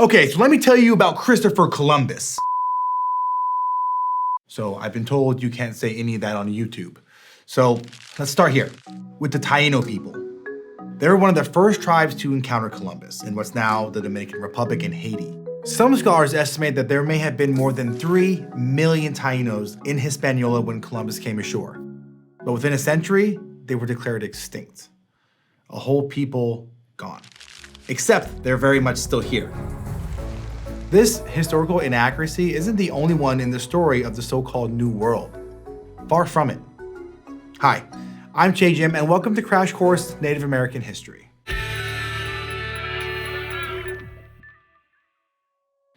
Okay, so let me tell you about Christopher Columbus. So I've been told you can't say any of that on YouTube. So let's start here with the Taíno people. They were one of the first tribes to encounter Columbus in what's now the Dominican Republic and Haiti. Some scholars estimate that there may have been more than 3 million Taínos in Hispaniola when Columbus came ashore. But within a century, they were declared extinct. A whole people gone. Except they're very much still here. This historical inaccuracy isn't the only one in the story of the so-called New World. Far from it. Hi, I'm Che Jim, and welcome to Crash Course Native American History.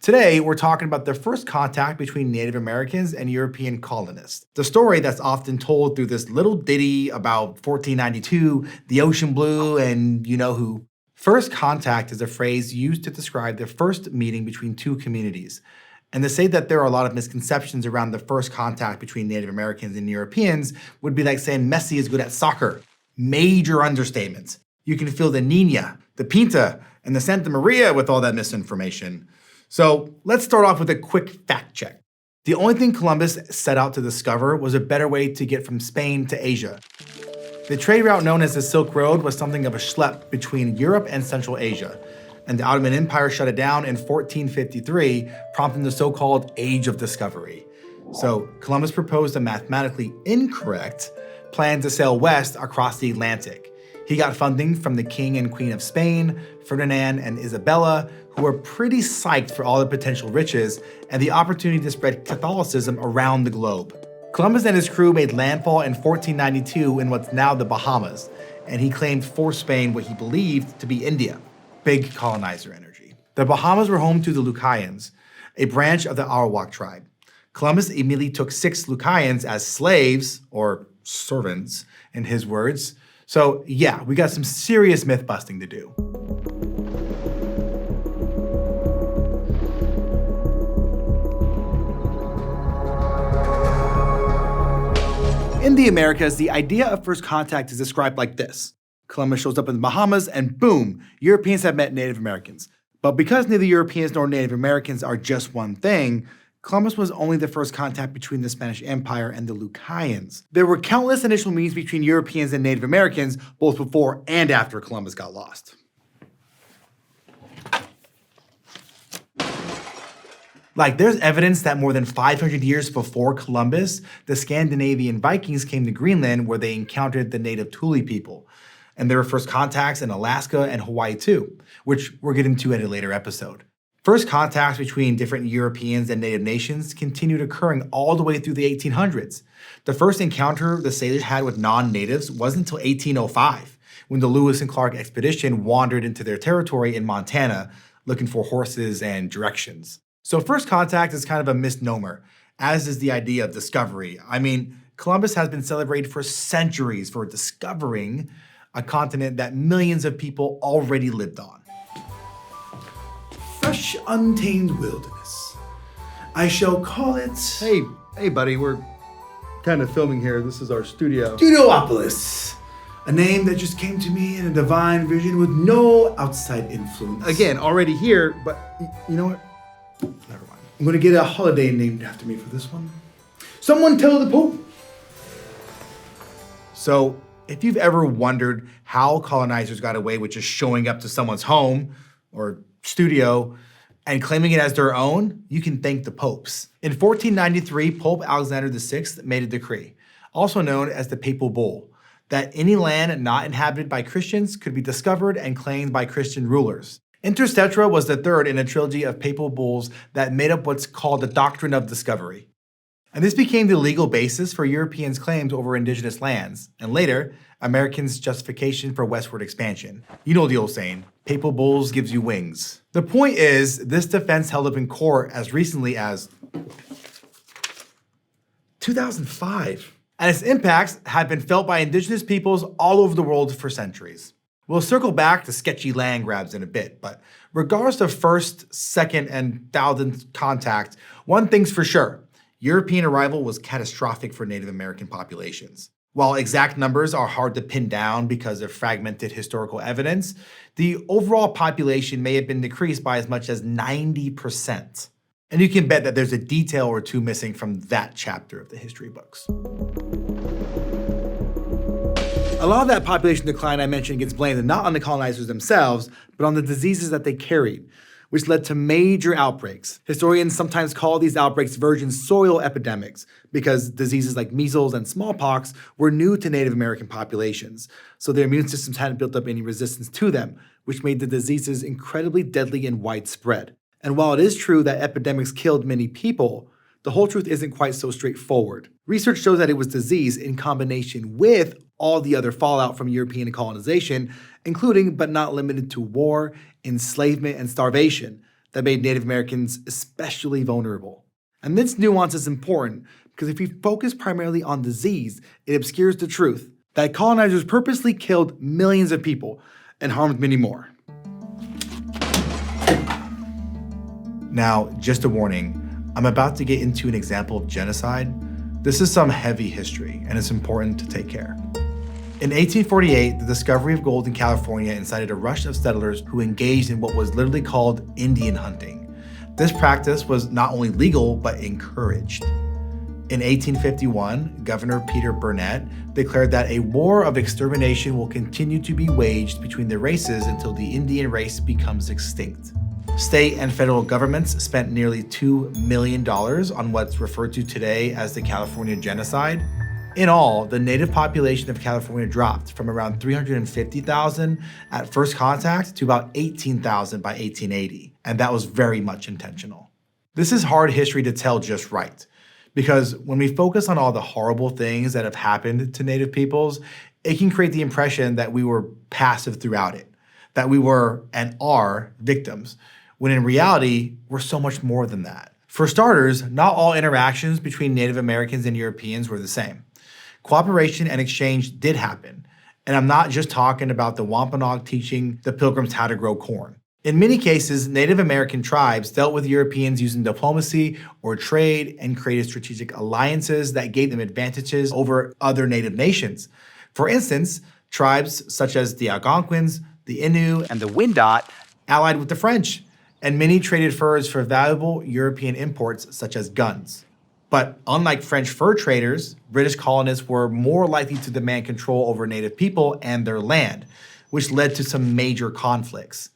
Today, we're talking about the first contact between Native Americans and European colonists. The story that's often told through this little ditty about 1492, the ocean blue, and you know who. First contact is a phrase used to describe the first meeting between two communities. And to say that there are a lot of misconceptions around the first contact between Native Americans and Europeans would be like saying Messi is good at soccer. Major understatements. You can feel the Nina, the Pinta, and the Santa Maria with all that misinformation. So let's start off with a quick fact check. The only thing Columbus set out to discover was a better way to get from Spain to Asia. The trade route known as the Silk Road was something of a schlep between Europe and Central Asia, and the Ottoman Empire shut it down in 1453, prompting the so-called Age of Discovery. So Columbus proposed a mathematically incorrect plan to sail west across the Atlantic. He got funding from the King and Queen of Spain, Ferdinand and Isabella, who were pretty psyched for all the potential riches and the opportunity to spread Catholicism around the globe. Columbus and his crew made landfall in 1492 in what's now the Bahamas, and he claimed for Spain what he believed to be India. Big colonizer energy. The Bahamas were home to the Lucayans, a branch of the Arawak tribe. Columbus immediately took 6 Lucayans as slaves, or servants, in his words. So yeah, we got some serious myth busting to do. In the Americas, the idea of first contact is described like this. Columbus shows up in the Bahamas and boom, Europeans have met Native Americans. But because neither Europeans nor Native Americans are just one thing, Columbus was only the first contact between the Spanish Empire and the Lucayans. There were countless initial meetings between Europeans and Native Americans, both before and after Columbus got lost. Like, there's evidence that more than 500 years before Columbus, the Scandinavian Vikings came to Greenland where they encountered the native Thule people. And there were first contacts in Alaska and Hawaii too, which we'll get into in a later episode. First contacts between different Europeans and native nations continued occurring all the way through the 1800s. The first encounter the sailors had with non-natives wasn't until 1805, when the Lewis and Clark expedition wandered into their territory in Montana looking for horses and directions. So first contact is kind of a misnomer, as is the idea of discovery. I mean, Columbus has been celebrated for centuries for discovering a continent that millions of people already lived on. Fresh, untamed wilderness. I shall call it... Hey buddy, we're kind of filming here. This is our studio. Studiopolis. A name that just came to me in a divine vision with no outside influence. Again, already here, but you know what? Never mind. I'm gonna get a holiday named after me for this one. Someone tell the Pope. So, if you've ever wondered how colonizers got away with just showing up to someone's home or studio and claiming it as their own, you can thank the popes. In 1493, Pope Alexander VI made a decree, also known as the Papal Bull, that any land not inhabited by Christians could be discovered and claimed by Christian rulers. Terpstra was the third in a trilogy of papal bulls that made up what's called the Doctrine of Discovery. And this became the legal basis for Europeans' claims over indigenous lands, and later, Americans' justification for westward expansion. You know the old saying, papal bulls gives you wings. The point is, this defense held up in court as recently as 2005. And its impacts had been felt by indigenous peoples all over the world for centuries. We'll circle back to sketchy land grabs in a bit, but regardless of first, second, and thousandth contact, one thing's for sure, European arrival was catastrophic for Native American populations. While exact numbers are hard to pin down because of fragmented historical evidence, the overall population may have been decreased by as much as 90%. And you can bet that there's a detail or two missing from that chapter of the history books. A lot of that population decline I mentioned gets blamed not on the colonizers themselves, but on the diseases that they carried, which led to major outbreaks. Historians sometimes call these outbreaks virgin soil epidemics because diseases like measles and smallpox were new to Native American populations, so their immune systems hadn't built up any resistance to them, which made the diseases incredibly deadly and widespread. And while it is true that epidemics killed many people, the whole truth isn't quite so straightforward. Research shows that it was disease in combination with all the other fallout from European colonization, including but not limited to war, enslavement, and starvation, that made Native Americans especially vulnerable. And this nuance is important because if we focus primarily on disease, it obscures the truth that colonizers purposely killed millions of people and harmed many more. Now, just a warning, I'm about to get into an example of genocide. This is some heavy history, and it's important to take care. In 1848, the discovery of gold in California incited a rush of settlers who engaged in what was literally called Indian hunting. This practice was not only legal, but encouraged. In 1851, Governor Peter Burnett declared that a war of extermination will continue to be waged between the races until the Indian race becomes extinct. State and federal governments spent nearly $2 million on what's referred to today as the California Genocide. In all, the native population of California dropped from around 350,000 at first contact to about 18,000 by 1880, and that was very much intentional. This is hard history to tell just right, because when we focus on all the horrible things that have happened to native peoples, it can create the impression that we were passive throughout it, that we were and are victims, when in reality, we're so much more than that. For starters, not all interactions between Native Americans and Europeans were the same. Cooperation and exchange did happen, and I'm not just talking about the Wampanoag teaching the Pilgrims how to grow corn. In many cases, Native American tribes dealt with Europeans using diplomacy or trade and created strategic alliances that gave them advantages over other native nations. For instance, tribes such as the Algonquins, the Innu, and the Wyandot allied with the French, and many traded furs for valuable European imports such as guns. But unlike French fur traders, British colonists were more likely to demand control over native people and their land, which led to some major conflicts.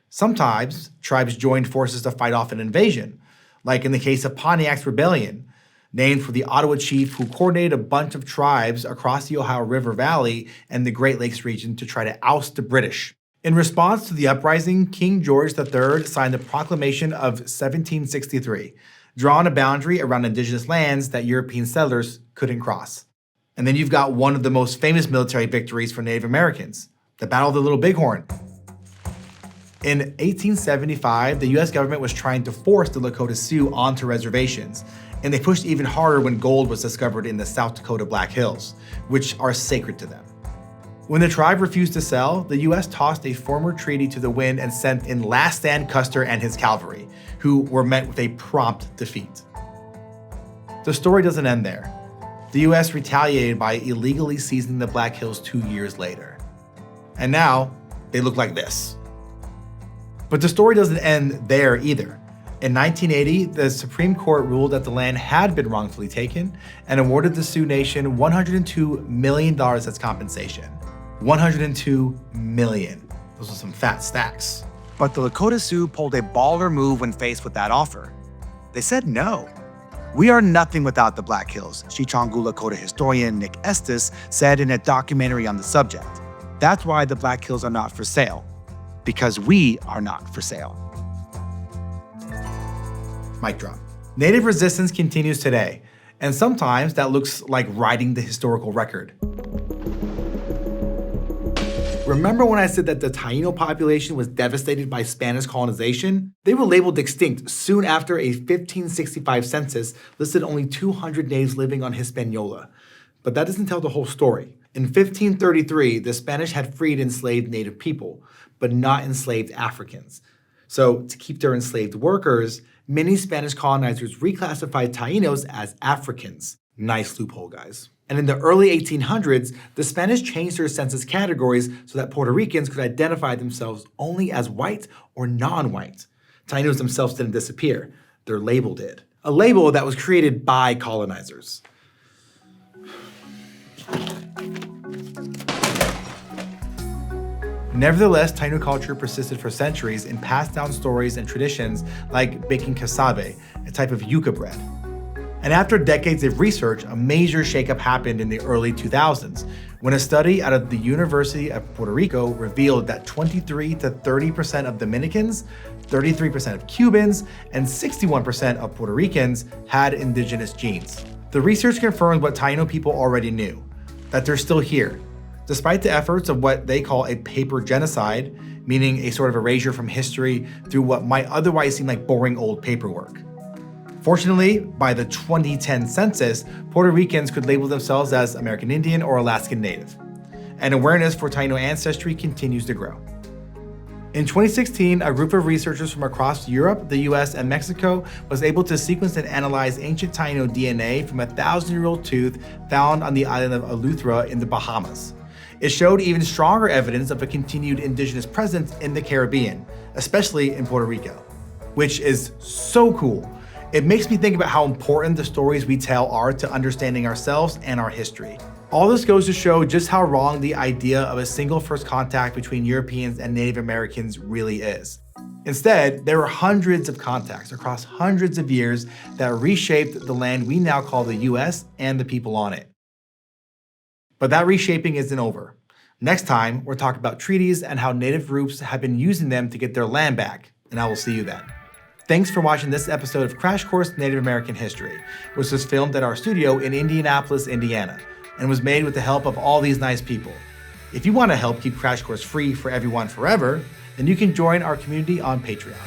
Sometimes, tribes joined forces to fight off an invasion, like in the case of Pontiac's Rebellion, named for the Ottawa chief who coordinated a bunch of tribes across the Ohio River Valley and the Great Lakes region to try to oust the British. In response to the uprising, King George III signed the Proclamation of 1763, drawing a boundary around indigenous lands that European settlers couldn't cross. And then you've got one of the most famous military victories for Native Americans, the Battle of the Little Bighorn. In 1875, the US government was trying to force the Lakota Sioux onto reservations, and they pushed even harder when gold was discovered in the South Dakota Black Hills, which are sacred to them. When the tribe refused to sell, the US tossed a former treaty to the wind and sent in Last Stand Custer and his cavalry, who were met with a prompt defeat. The story doesn't end there. The US retaliated by illegally seizing the Black Hills 2 years later. And now, they look like this. But the story doesn't end there either. In 1980, the Supreme Court ruled that the land had been wrongfully taken and awarded the Sioux Nation $102 million as compensation. $102 million. Those are some fat stacks. But the Lakota Sioux pulled a baller move when faced with that offer. They said no. "We are nothing without the Black Hills," Chichangu Lakota historian Nick Estes said in a documentary on the subject. "That's why the Black Hills are not for sale. Because we are not for sale." Mic drop. Native resistance continues today, and sometimes that looks like writing the historical record. Remember when I said that the Taíno population was devastated by Spanish colonization? They were labeled extinct soon after a 1565 census listed only 200 natives living on Hispaniola. But that doesn't tell the whole story. In 1533, the Spanish had freed enslaved native people, but not enslaved Africans. So to keep their enslaved workers, many Spanish colonizers reclassified Taínos as Africans. Nice loophole, guys. And in the early 1800s, the Spanish changed their census categories so that Puerto Ricans could identify themselves only as white or non-white. Taínos themselves didn't disappear. Their label did. A label that was created by colonizers. Nevertheless, Taíno culture persisted for centuries in passed down stories and traditions like baking casabe, a type of yuca bread. And after decades of research, a major shakeup happened in the early 2000s when a study out of the University of Puerto Rico revealed that 23 to 30% of Dominicans, 33% of Cubans, and 61% of Puerto Ricans had indigenous genes. The research confirmed what Taíno people already knew, that they're still here, despite the efforts of what they call a paper genocide, meaning a sort of erasure from history through what might otherwise seem like boring old paperwork. Fortunately, by the 2010 census, Puerto Ricans could label themselves as American Indian or Alaskan Native, and awareness for Taíno ancestry continues to grow. In 2016, a group of researchers from across Europe, the US, and Mexico was able to sequence and analyze ancient Taíno DNA from a 1,000-year-old tooth found on the island of Eleuthera in the Bahamas. It showed even stronger evidence of a continued indigenous presence in the Caribbean, especially in Puerto Rico, which is so cool. It makes me think about how important the stories we tell are to understanding ourselves and our history. All this goes to show just how wrong the idea of a single first contact between Europeans and Native Americans really is. Instead, there were hundreds of contacts across hundreds of years that reshaped the land we now call the US and the people on it. But that reshaping isn't over. Next time, we're talking about treaties and how Native groups have been using them to get their land back, and I will see you then. Thanks for watching this episode of Crash Course Native American History, which was filmed at our studio in Indianapolis, Indiana, and was made with the help of all these nice people. If you want to help keep Crash Course free for everyone forever, then you can join our community on Patreon.